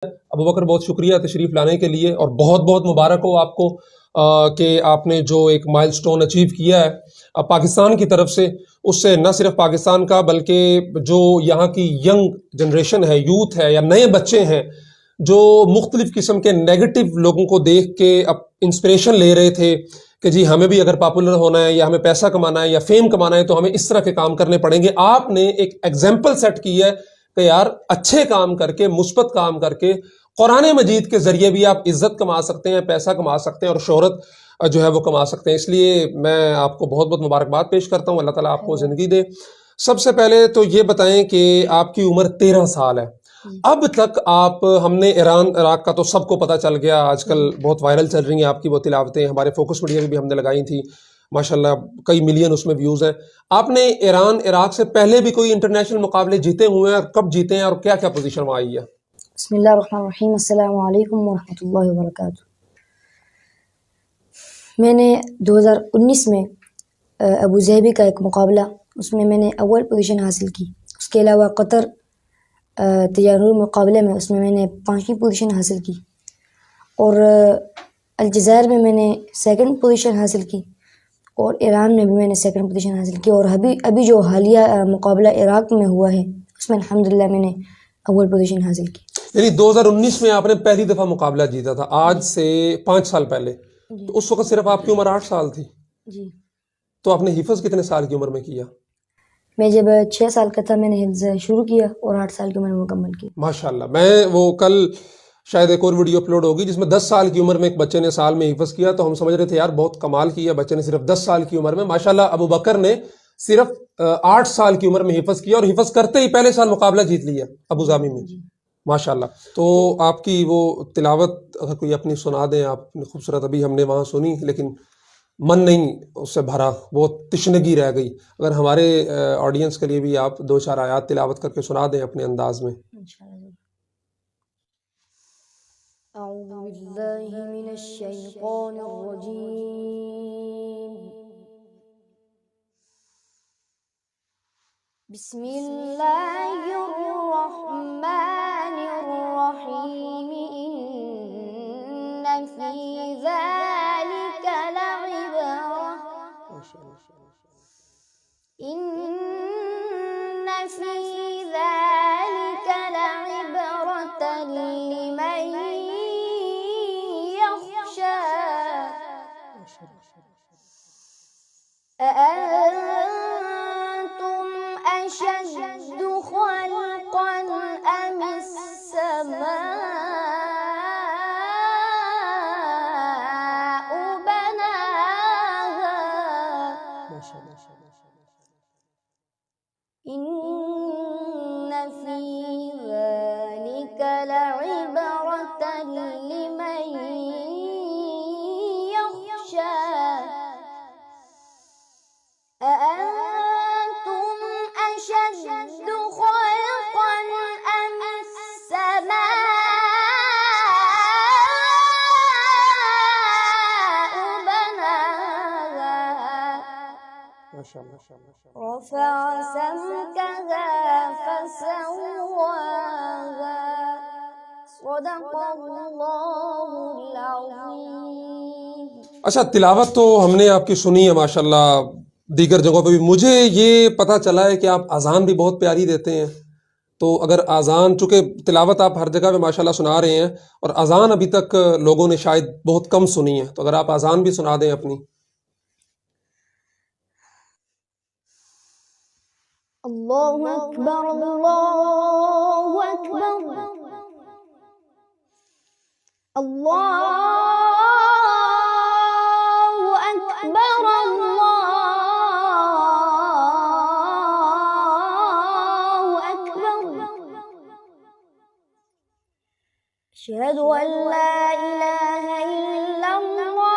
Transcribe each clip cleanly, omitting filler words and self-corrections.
अबू बकर बहुत शुक्रिया तशरीफ़ लाने के लिए और बहुत बहुत मुबारक हो आपको कि आपने जो एक माइलस्टोन अचीव किया है पाकिस्तान की तरफ से। उससे न सिर्फ पाकिस्तान का बल्कि जो यहाँ की यंग जनरेशन है, यूथ है या नए बच्चे हैं जो मुख्तलिफ किस्म के नेगेटिव लोगों को देख के अब इंस्पिरेशन ले रहे थे कि जी हमें भी अगर पॉपुलर होना है या हमें पैसा कमाना है या फेम कमाना है तो हमें इस तरह के काम करने पड़ेंगे। आपने एक एग्जाम्पल सेट की है कि यार अच्छे काम करके, मुस्बत काम करके कुरान मजीद के जरिए भी आप इज्जत कमा सकते हैं, पैसा कमा सकते हैं और शोहरत जो है वो कमा सकते हैं। इसलिए मैं आपको बहुत बहुत मुबारकबाद पेश करता हूँ, अल्लाह ताला आपको ज़िंदगी दे। सबसे पहले तो ये बताएं कि आपकी उम्र 13 साल है, अब तक आप, हमने ईरान इराक का तो सबको पता चल गया, आजकल बहुत वायरल चल रही हैं आपकी वो तिलावतें, हमारे फोकस मीडिया में भी हमने लगाई थी, माशाल्लाह कई मिलियन उसमें व्यूज़ हैं। आपने ईरान इराक से पहले भी कोई इंटरनेशनल मुकाबले जीते हुए हैं और कब जीते हैं और क्या क्या पोजीशन वहाँ आई है? बिस्मिल्लाहिर्रहमानिर्रहीम, अस्सलामु अलैकुम वरहमतुल्लाहि वबरकातुहू। मैंने 2019 में अबू ज़हबी का एक मुकाबला, उसमें मैंने अव्वल पोजीशन हासिल की। उसके अलावा कतर तैयारूर मुकाबले में उसमें मैंने 5वीं पोजीशन हासिल की और अल्जज़ायर में मैंने सेकंड पोजीशन हासिल की और ईरान में भी मैंने सेकंड पोजीशन हासिल की और अभी जो हालिया मुकाबला इराक में हुआ है उसमें अल्हम्दुलिल्लाह मैंने अव्वल पोजीशन हासिल की। यानी 2019 में आपने पहली दफा मुकाबला जीता था, आज से 5 साल पहले। तो उस वक्त सिर्फ आपकी उम्र 8 साल थी जी। तो आपने हिफ्ज कितने साल की उम्र में किया? मैं जब 6 साल का था मैंने हिफ्ज शुरू किया और 8 साल की उम्र में मुकम्मल की। माशाल्लाह। मैं वो कल शायद एक और वीडियो अपलोड होगी जिसमें 10 साल की उम्र में एक बच्चे ने साल में हिफ्ज किया, तो हम समझ रहे थे यार बहुत कमाल किया बच्चे ने सिर्फ 10 साल की उम्र में। माशाल्लाह अबू बकर ने सिर्फ 8 साल की उम्र में हिफ्ज किया और हिफ्ज करते ही पहले साल मुकाबला जीत लिया अबू धाबी में। माशाल्लाह। तो आपकी वो तिलावत अगर कोई अपनी सुना दें आप, खूबसूरत, अभी हमने वहाँ सुनी लेकिन मन नहीं उससे भरा, वो तिश्नगी रह गई। अगर हमारे ऑडियंस के लिए भी आप 2-4 आयात तिलावत करके सुना दें अपने अंदाज में। बिस्मिल्लाहिर्रहमानिर्रहीम, इन्ना फी ज़ालिका लइब्रा, इन्ना फी ज़ालिका लइब्रतन लिमन यख्शा, अअंतुम अशद्दु खल्क़न अमिस समाउ बनाहा, इन्ना फी ज़ालिका लइब्रतन लिमन यख्शा, अअंतुम अशद्दु खल्क़न अमिस समाउ बनाहा, रफ़अ समकहा फसव्वाहा, सदक़ल्लाहुल अज़ीम। अच्छा, तिलावत तो हमने आपकी सुनी है माशाल्लाह, दीगर जगहों पे भी मुझे ये पता चला है कि आप अजान भी बहुत प्यारी देते हैं। तो अगर अजान, चूंकि तिलावत आप हर जगह पे माशाल्लाह सुना रहे हैं और अजान अभी तक लोगों ने शायद बहुत कम सुनी है, तो अगर आप अजान भी सुना दें अपनी। अल्लाहु अकबर, अल्लाहु अकबर, अल्लाहु अकबर, अल्लाहु अकबर, अशहदु अन ला इलाहा इल्लल्लाह,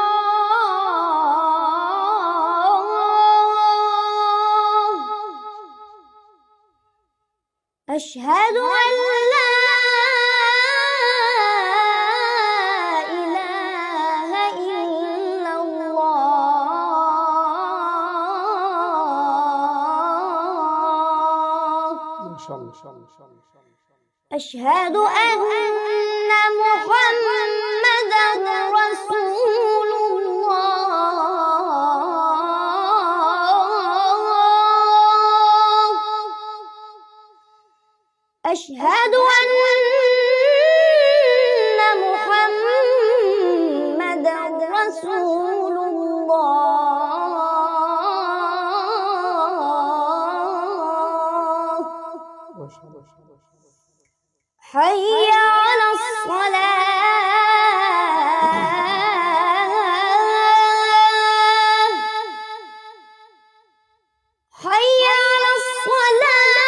अशहदु अन ला इलाहा इल्लल्लाह, अशहदु अन्न أشهد أن محمدا رسول الله حي على الصلاة حي على الصلاة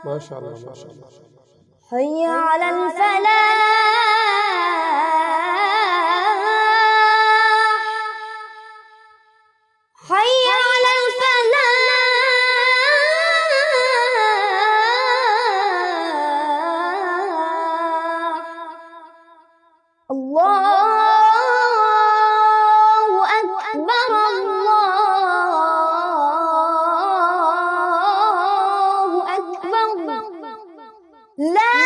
ما شاء الله ما شاء الله حي على الفلاح حي على الفلاح الله أكبر الله أكبر لا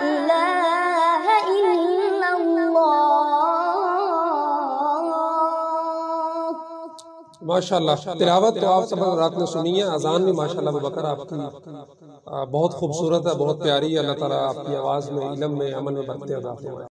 إله إلا الله माशाल्लाह। तिलावत तो आप सब रात में सुनी है, अजान भी माशाल्लाह अबू बकर आपकी बहुत खूबसूरत है, बहुत प्यारी है। अल्लाह ताला आपकी आवाज़ में, इल्म में, अमल में बरकत अता फरमाए।